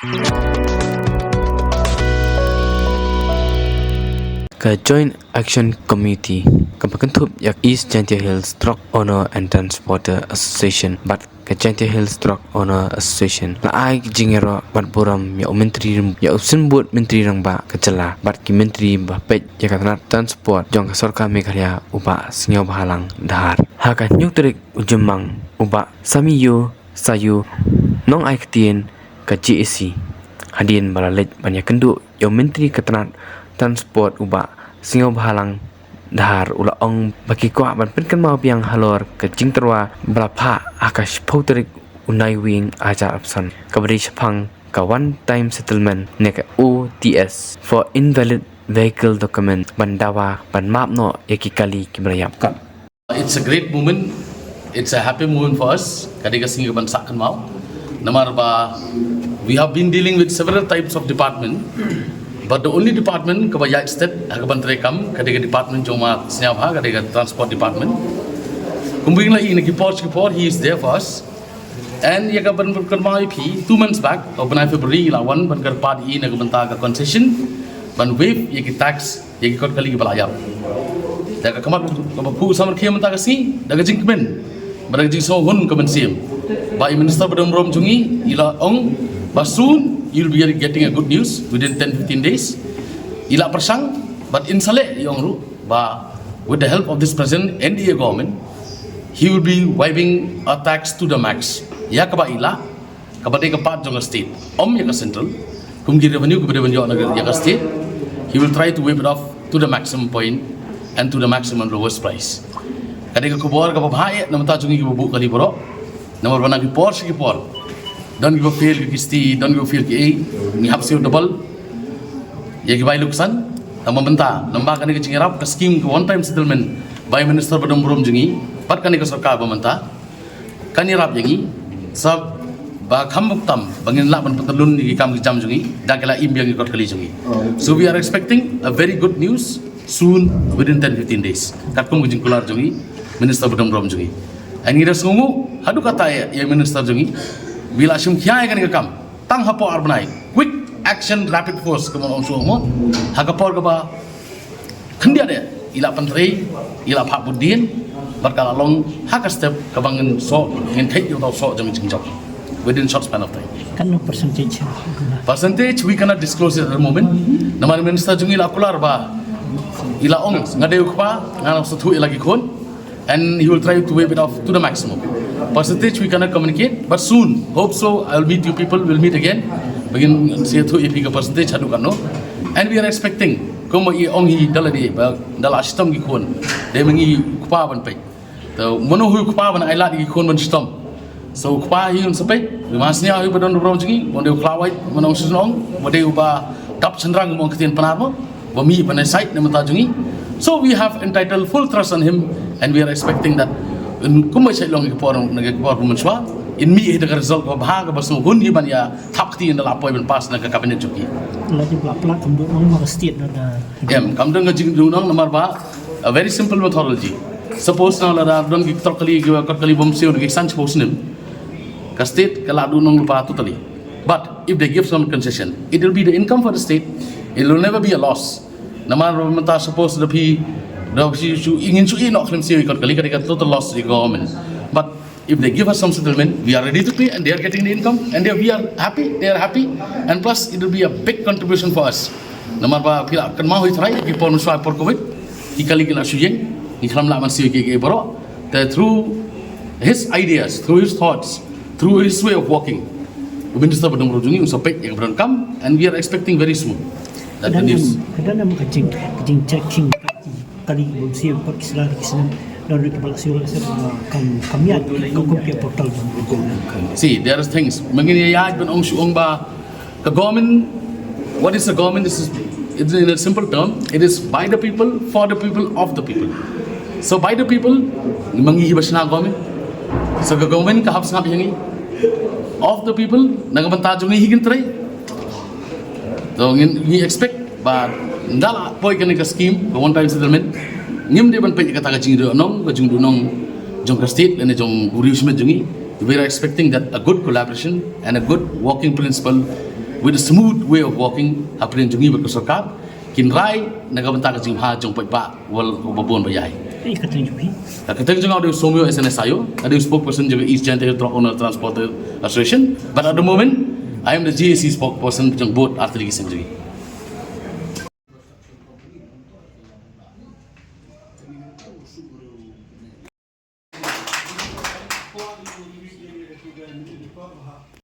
Ke Joint Action Committee kepentup yak East Gentle Hills Truck Owner and Transporter Association bat ke Gentle Hills Truck Owner Association la ai jingero bat buram ya menteri ya usin buat menteri rang ba kecela bat ki menteri ba pet ya katna transport jong ka sarkar Meghalaya uba Sngewkmen halang dahar haka nyuk terik ujemang uba samiyo sayu nong ai ktien ke JAC hadin balalej banyak kendu ya menteri katna transport uba Sngewkmen halang dahar ula ong bagi kuah ban pen kan mau piang halor ke jing terwa berapa akash pauterik unai wing aja absan kabri chapang ka one time settlement nek OTS for invalid vehicle document bandawa ban map no yakikali kimrayap. It's a great moment. It's a happy moment for us. Kadika Sngewkmen sakan mau. Namar ba we have been dealing with several types of department. But the only department kaba JAC state hakaban trekam kadika department joma Sngewkmen kadika transport department. Kumbing la in khubor he is there for us. And yakaban kermai pi 2 months back or benai February la one ban kerpad in bynta ka concession ban wave yaki tax yaki kot kali balayap. Daga kamat kaba pu samar khia menta kasi daga Sngewkmen daga jing so hun kaman sim. Ba minister badam rom jungi ila ong basun you'll be getting a good news within 10-15 days. Ila persang, but in Saleh Yongru, with the help of this president and the government, he will be wiping a tax to the max. Ya kaba ila, kaba de kapat jong state, yaka central, kumgi revenue yaka state, he will try to wipe it off to the maximum point and to the maximum lowest price. Kadeka khubor kaba bhai namata jungi ki bubu kali boro, namar bana ki khubor. Don't give a feel ki kisti, don't give a feel ki ni hapsi double. Ye ki bai luksan, tama bynta, namba kani ki jingirap ka scheme ki one time settlement by minister badam burom jungi, pat kani ka sarkar bynta. Kani rap jungi, sab ba khambuktam bangin la ban patalun ni kam ki jam jungi, dakela imbiang ki kot kali jungi. So we are expecting a very good news soon within 10-15 days. Katkum ki jingkular jungi, minister badam burom jungi. And ngira sungu hadu kata ya minister jungi. Bila asyum kiai kan kam tang hapo arbnai quick action rapid force kemo om sumo hakapor kaba khendia de ila pantri ila phak budin barkala long haka step kabangin so ngin thai yo so jam jingjok within short span of time. Kan Percentage we cannot disclose it at the moment. Namar minister jungi la kular ba ila ong ngade ukpa ngana so thu ila ki khon and he will try to wave it off to the maximum. Percentage we cannot communicate, but soon, hope so, I will meet you people, we'll meet again. Begin say to if percentage hadu kano. And we are expecting, como I ongi daladi, dala astam gi kon, they mengi kupa ban pay. The mono hu kupa ban I ladi gi kon ban stam. So kupa hi un sapay, the masnya hu badon rom jingi, one day klawai, mono sunong, one day uba tap chandrang mong kitian panarmo, wami ban site namata jungi. So we have entitled full trust on him, and we are expecting that. Kumai sai long khubor pumanswa in mi the result of bhaga basu hun hi ban ya thapti in the lapoi ban pas na ka cabinet joki la di plak kam do nong ma state na kam dong jing du nong number ba a very simple methodology. Suppose na la don gi tokali kali bom seo gi san suppose nim ka state kala du nong pa totally, but if they give some concession it will be the income for the state, it will never be a loss. Namar menta suppose the p ingin su ino klim seo ikot kali kadika total loss to the government, but if they give us some settlement we are ready to pay and they are getting the income and we are happy, they are happy, and plus it will be a big contribution for us. Namar ba pila kan mau hitrai ki pon swa por covid ikali kila sujeng ikram la man seo ke boro that through his ideas, through his thoughts, through his way of walking minister badong rojungi usapek yang beran kam, and we are expecting very soon that the news kadang nam kajing checking kali bom sio pak islam lalu kita berhasil kami ada komputer portal. See, there are things. Mengini yaj ben ong suong ba the government. What is the government? It's in a simple term. It is by the people, for the people, of the people. So by the people, mangi basna government. So the government kahap sangap yangi. Of the people, nagabanta jungi higin tray. So we expect, but ndala poi kani ka scheme, the one time settlement. Ngim de ban pe kata ka jing do nong, ka jing do nong jong ka state and jong guru sme jungi. We are expecting that a good collaboration and a good working principle with a smooth way of walking happening jungi berkesorkap kin rai naga benta ka jing ha jong pai pa wal babon bayai Katanya juga. kateng jong ada somyo SNS ayo ada spokesperson juga East Giant Hill Truck Owner Transporter Association, but at the moment I am the JAC spokesperson jong both arteri kiseng jungi.